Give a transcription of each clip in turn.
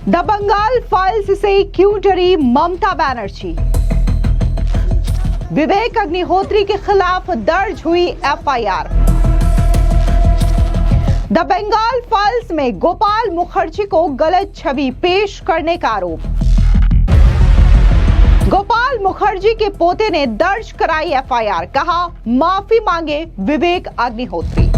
The Bengal files से क्यों डरी ममता बनर्जी? विवेक अग्निहोत्री के खिलाफ दर्ज हुई एफआईआर। द बंगाल फाइल्स में गोपाल मुखर्जी को गलत छवि पेश करने का आरोप। गोपाल मुखर्जी के पोते ने दर्ज कराई एफआईआर, कहा माफी मांगे विवेक अग्निहोत्री।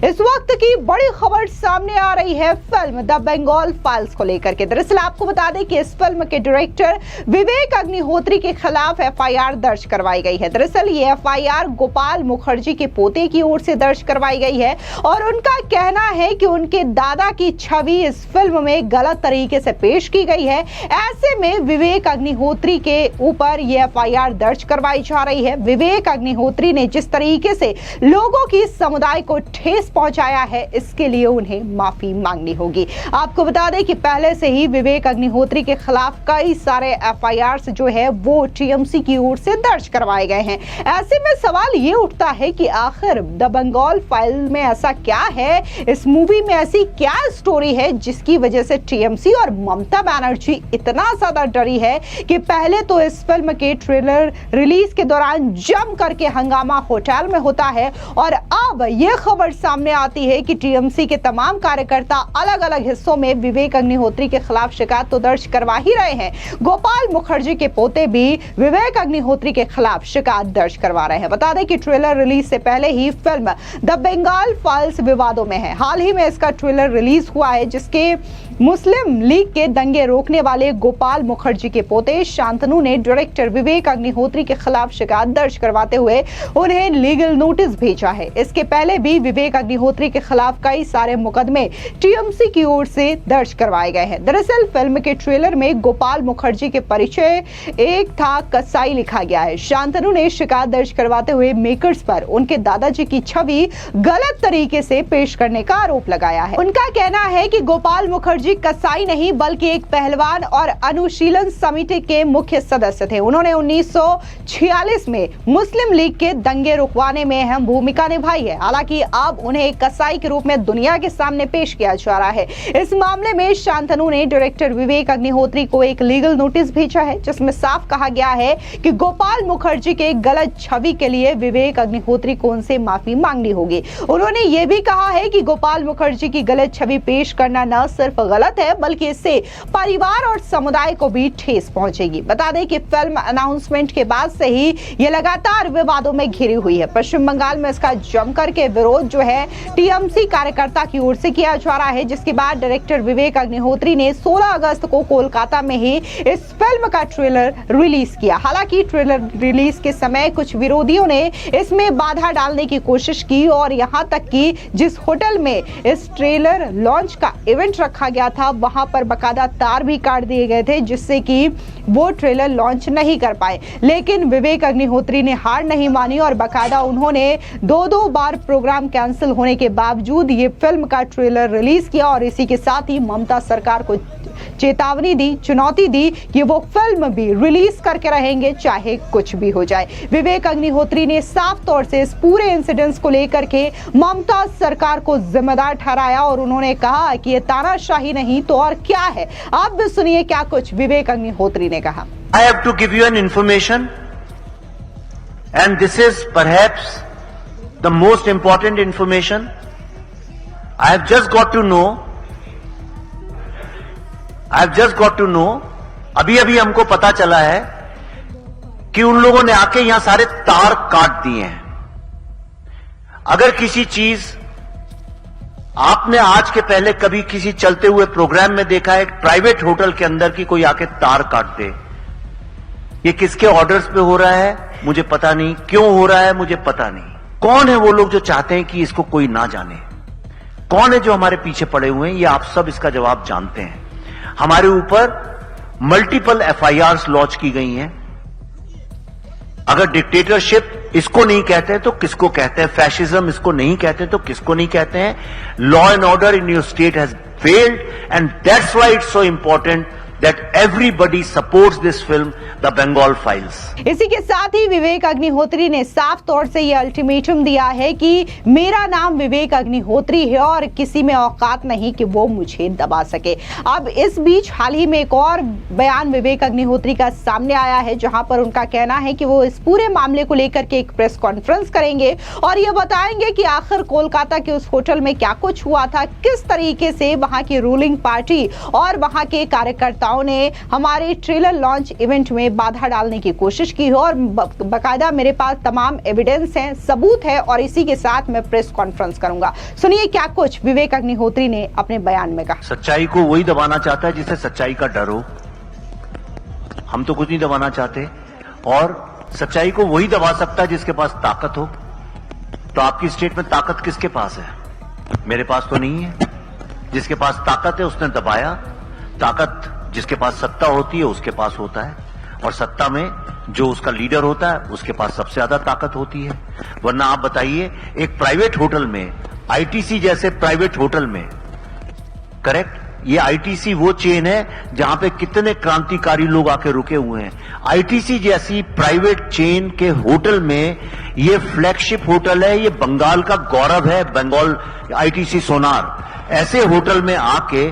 इस वक्त की बड़ी खबर सामने आ रही है फिल्म द बंगाल फाइल्स को लेकर के। दरअसल आपको बता दें कि इस फिल्म के डायरेक्टर विवेक अग्निहोत्री के खिलाफ एफआईआर दर्ज करवाई गई है। दरअसल ये एफआईआर गोपाल मुखर्जी के पोते की ओर से दर्ज करवाई गई है और उनका कहना है कि उनके दादा की छवि इस फिल्म में गलत तरीके से पेश की गई है। ऐसे में विवेक अग्निहोत्री के ऊपर ये एफआईआर दर्ज करवाई जा रही है। विवेक अग्निहोत्री ने जिस तरीके से लोगों की समुदाय को ठेस पहुंचाया है, इसके लिए उन्हें माफी मांगनी होगी। आपको बता दें कि पहले से ही विवेक अग्निहोत्री के खिलाफ कई सारे एफआईआर जो है वो टीएमसी की ओर से दर्ज करवाए गए हैं। ऐसे में सवाल ये उठता है कि आखिर द बंगाल फाइल में ऐसा क्या है, इस मूवी में ऐसी क्या स्टोरी है जिसकी वजह से टीएमसी और ममता बनर्जी इतना ज्यादा डरी है कि पहले तो इस फिल्म के ट्रेलर रिलीज के दौरान जम करके हंगामा होटल में होता है और अब यह खबर सामने आती है कि टीएमसी के तमाम कार्यकर्ता अलग अलग हिस्सों में विवेक अग्निहोत्री के खिलाफ शिकायत तो दर्ज करवा ही रहे हैं। गोपाल मुखर्जी के पोते भी विवेक अग्निहोत्री के खिलाफ शिकायत दर्ज करवा रहे हैं। बता दें कि ट्रेलर रिलीज से पहले ही फिल्म द बंगाल फाइल्स विवादों में है। हाल ही में इसका ट्रेलर रिलीज हुआ है जिसके मुस्लिम लीग के दंगे रोकने वाले गोपाल मुखर्जी के पोते शांतनु ने डायरेक्टर विवेक अग्निहोत्री के खिलाफ शिकायत दर्ज करवाते हुए उन्हें लीगल नोटिस भेजा है। इसके पहले भी विवेक अग्निहोत्री के खिलाफ कई सारे मुकदमे टीएमसी की ओर से दर्ज करवाए गए हैं। दरअसल फिल्म के ट्रेलर में गोपाल मुखर्जी के परिचय एक था कसाई लिखा गया है। शांतनु ने शिकायत दर्ज करवाते हुए मेकर्स पर उनके दादाजी की छवि गलत तरीके से पेश करने का आरोप लगाया है। उनका कहना है कि गोपाल मुखर्जी कसाई नहीं बल्कि एक पहलवान और अनुशीलन समिति के मुख्य सदस्य थे। उन्होंने 1946 में मुस्लिम लीग के दंगे रुकवाने में अहम भूमिका निभाई है। हालांकि अब उन्हें एक कसाई के रूप में दुनिया के सामने पेश किया जा रहा है। इस मामले में शांतनु ने डायरेक्टर विवेक अग्निहोत्री को एक लीगल नोटिस भेजा है जिसमें साफ कहा गया है कि गोपाल मुखर्जी के गलत छवि के लिए विवेक अग्निहोत्री को उनसे माफी मांगनी होगी। उन्होंने यह भी कहा है कि गोपाल मुखर्जी की गलत छवि पेश करना न सिर्फ गलत है बल्कि इससे परिवार और समुदाय को भी ठेस पहुंचेगी। बता दें कि फिल्म अनाउंसमेंट के बाद से ही ये लगातार विवादों में घिरी हुई है। पश्चिम बंगाल में इसका जमकर के विरोध जो है टीएमसी कार्यकर्ता की ओर से किया जा रहा है, जिसके बाद डायरेक्टर विवेक अग्निहोत्री ने 16 अगस्त को कोलकाता में ही इस फिल्म का ट्रेलर रिलीज किया। हालांकि ट्रेलर रिलीज के समय कुछ विरोधियों ने इसमें बाधा डालने की कोशिश की और यहां तक कि जिस होटल में इस ट्रेलर लॉन्च का इवेंट रखा गया था वहां पर बकायदा तार भी काट दिए गए थे जिससे कि वो ट्रेलर लॉन्च नहीं कर पाए। लेकिन विवेक अग्निहोत्री ने हार नहीं मानी और बकायदा उन्होंने दो बार प्रोग्राम कैंसिल होने के बावजूद ये फिल्म का ट्रेलर रिलीज किया और इसी के साथ ही ममता सरकार को चेतावनी दी, चुनौती दी कि वो फिल्म भी रिलीज करके रहेंगे चाहे कुछ भी हो जाए। विवेक अग्निहोत्री ने साफ तौर से इस पूरे इंसिडेंट्स को लेकर के ममता सरकार को जिम्मेदार ठहराया और उन्होंने कहा कि ये तानाशाही नहीं तो और क्या है। आप भी सुनिए क्या कुछ विवेक अग्निहोत्री ने कहा। I have to give you an information and this is perhaps the most important information. I have just got to know अभी हमको पता चला है कि उन लोगों ने आके यहां सारे तार काट दिए हैं। अगर किसी चीज आपने आज के पहले कभी किसी चलते हुए प्रोग्राम में देखा है, एक प्राइवेट होटल के अंदर की कोई आके तार काट दे, ये किसके ऑर्डर्स पे हो रहा है मुझे पता नहीं, क्यों हो रहा है मुझे पता नहीं। कौन है वो लोग जो चाहते हैं कि इसको कोई ना जाने? कौन है जो हमारे पीछे पड़े हुए हैं? ये आप सब इसका जवाब जानते हैं। हमारे ऊपर मल्टीपल एफआईआर्स लॉन्च की गई हैं। अगर डिक्टेटरशिप इसको नहीं कहते तो किसको कहते हैं? फैशिज्म इसको नहीं कहते तो किसको नहीं कहते हैं? Law and order in your state has failed and that's why it's so important that everybody supports this film, The Bengal Files. इसी के साथ ही विवेक अग्निहोत्री ने साफ तौर से यह अल्टीमेटम दिया है कि मेरा नाम विवेक अग्निहोत्री है और किसी में औकात नहीं कि वो मुझे दबा सके। अब इस बीच हाल ही में एक और बयान विवेक अग्निहोत्री का सामने आया है, जहां पर उनका कहना है कि वो इस पूरे मामले को लेकर के एक प्रेस कॉन्फ्रेंस करेंगे और ये बताएंगे कि आखिर कोलकाता के उस होटल में क्या कुछ हुआ था, किस तरीके से वहां की रूलिंग पार्टी और वहां के कार्यकर्ताओं ने हमारे ट्रेलर लॉन्च इवेंट में बाधा डालने की कोशिश की है और बकायदा मेरे पास तमाम एविडेंस है, सबूत है और इसी के साथ मैं प्रेस कॉन्फ्रेंस करूंगा। सुनिए क्या कुछ विवेक अग्निहोत्री ने अपने बयान में कहा। सच्चाई को वही दबाना चाहता है जिसे सच्चाई का डर हो। हम तो कुछ नहीं दबाना चाहते और सच्चाई को वही दबा सकता है जिसके पास ताकत हो। तो आपकी स्टेट में ताकत किसके पास है? मेरे पास तो नहीं है। जिसके पास ताकत है उसने दबाया। ताकत जिसके पास सत्ता होती है उसके पास होता है और सत्ता में जो उसका लीडर होता है उसके पास सबसे ज्यादा ताकत होती है। वरना आप बताइए, एक प्राइवेट होटल में, आईटीसी जैसे प्राइवेट होटल में, करेक्ट, ये आईटीसी वो चेन है जहां पे कितने क्रांतिकारी लोग आके रुके हुए हैं। आईटीसी जैसी प्राइवेट चेन के होटल में ये फ्लैगशिप होटल है, ये बंगाल का गौरव है, बंगाल आईटीसी सोनार। ऐसे होटल में आके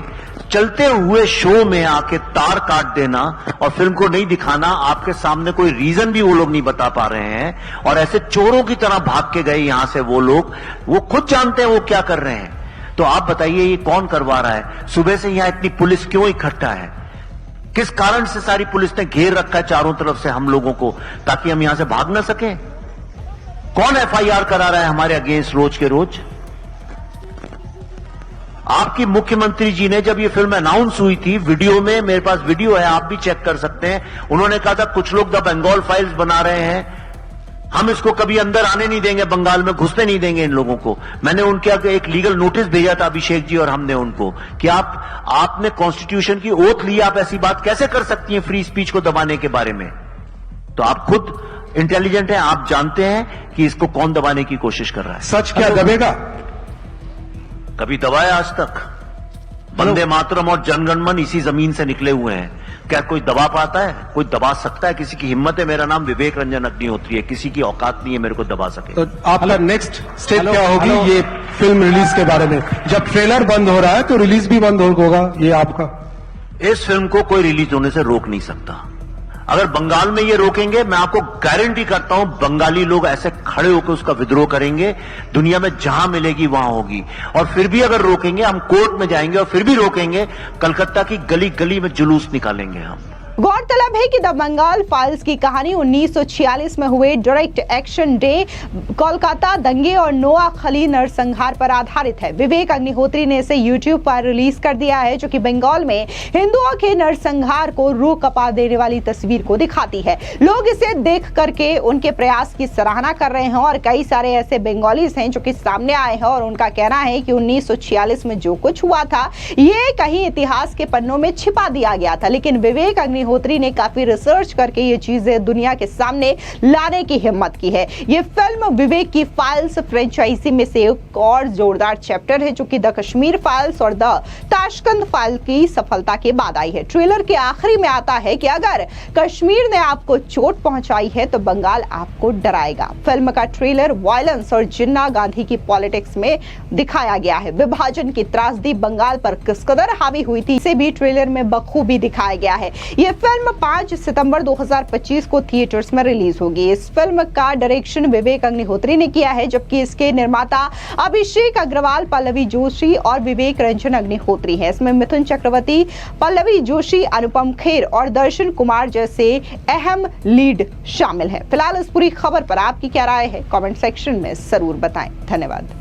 चलते हुए शो में आके तार काट देना और फिल्म को नहीं दिखाना, आपके सामने कोई रीजन भी वो लोग नहीं बता पा रहे हैं और ऐसे चोरों की तरह भाग के गए यहां से वो लोग, वो खुद जानते हैं वो क्या कर रहे हैं। तो आप बताइए ये कौन करवा रहा है? सुबह से यहां इतनी पुलिस क्यों इकट्ठा है? किस कारण से सारी पुलिस ने घेर रखा है चारों तरफ से हम लोगों को, ताकि हम यहां से भाग ना सके? कौन एफआईआर करा रहा है हमारे अगेंस्ट रोज के रोज? आपकी मुख्यमंत्री जी ने जब ये फिल्म अनाउंस हुई थी, वीडियो में, मेरे पास वीडियो है, आप भी चेक कर सकते हैं, उन्होंने कहा था कुछ लोग द बंगाल फाइल्स बना रहे हैं, हम इसको कभी अंदर आने नहीं देंगे, बंगाल में घुसने नहीं देंगे इन लोगों को। मैंने उनके आगे एक लीगल नोटिस भेजा था, अभिषेक जी और हमने उनको, कि आपने कॉन्स्टिट्यूशन की ओथ ली, आप ऐसी बात कैसे कर सकती हैं फ्री स्पीच को दबाने के बारे में? तो आप खुद इंटेलिजेंट हैं, आप जानते हैं कि इसको कौन दबाने की कोशिश कर रहा है। सच क्या दबेगा? कभी दबाया आज तक? वंदे मातरम और जनगणमन इसी जमीन से निकले हुए हैं। क्या कोई दबा पाता है? कोई दबा सकता है? किसी की हिम्मत है? मेरा नाम विवेक रंजन अग्निहोत्री है, किसी की औकात नहीं है मेरे को दबा सके। तो आपका नेक्स्ट स्टेप क्या होगी ये फिल्म रिलीज के बारे में? जब ट्रेलर बंद हो रहा है तो रिलीज भी बंद होगा ये आपका? इस फिल्म को कोई रिलीज होने से रोक नहीं सकता। अगर बंगाल में ये रोकेंगे, मैं आपको गारंटी करता हूं बंगाली लोग ऐसे खड़े होकर उसका विद्रोह करेंगे, दुनिया में जहां मिलेगी वहां होगी। और फिर भी अगर रोकेंगे, हम कोर्ट में जाएंगे और फिर भी रोकेंगे, कलकत्ता की गली गली में जुलूस निकालेंगे हम। गौरतलब है कि द बंगाल फाइल्स की कहानी 1946 में हुए डायरेक्ट एक्शन डे कोलकाता दंगे और नोआ खली नरसंहार पर आधारित है। विवेक अग्निहोत्री ने इसे यूट्यूब पर रिलीज कर दिया है, जो कि बंगाल में हिंदुओं के नरसंहार को रूह कपा देने वाली तस्वीर को दिखाती है। लोग इसे देख करके उनके प्रयास की सराहना कर रहे हैं और कई सारे ऐसे बंगालीज हैं जो कि सामने आए हैं और उनका कहना है कि 1946 में जो कुछ हुआ था ये कहीं इतिहास के पन्नों में छिपा दिया गया था, लेकिन विवेक अग्निहोत्री ने काफी रिसर्च करके ये चीजें दुनिया के सामने लाने की हिम्मत की है। ये फिल्म विवेक की फाइल्स फ्रेंचाइजी में से एक और जोरदार चैप्टर है, जो कि द कश्मीर फाइल्स और द ताशकंद फाइल की सफलता के बाद आई है। ट्रेलर के आखिरी में आता है कि अगर कश्मीर ने आपको चोट पहुंचाई है तो बंगाल आपको डराएगा। फिल्म का ट्रेलर वायलेंस और जिन्ना गांधी की पॉलिटिक्स में दिखाया गया है। विभाजन की त्रासदी बंगाल पर किस कदर हावी हुई थी इसे भी ट्रेलर में बखूबी दिखाया गया है। ये फिल्म 5 सितंबर 2025 को थिएटर्स में रिलीज होगी। इस फिल्म का डायरेक्शन विवेक अग्निहोत्री ने किया है, जबकि इसके निर्माता अभिषेक अग्रवाल, पल्लवी जोशी और विवेक रंजन अग्निहोत्री हैं। इसमें मिथुन चक्रवर्ती, पल्लवी जोशी, अनुपम खेर और दर्शन कुमार जैसे अहम लीड शामिल हैं। फिलहाल इस पूरी खबर पर आपकी क्या राय है? कमेंट सेक्शन में जरूर बताएं। धन्यवाद।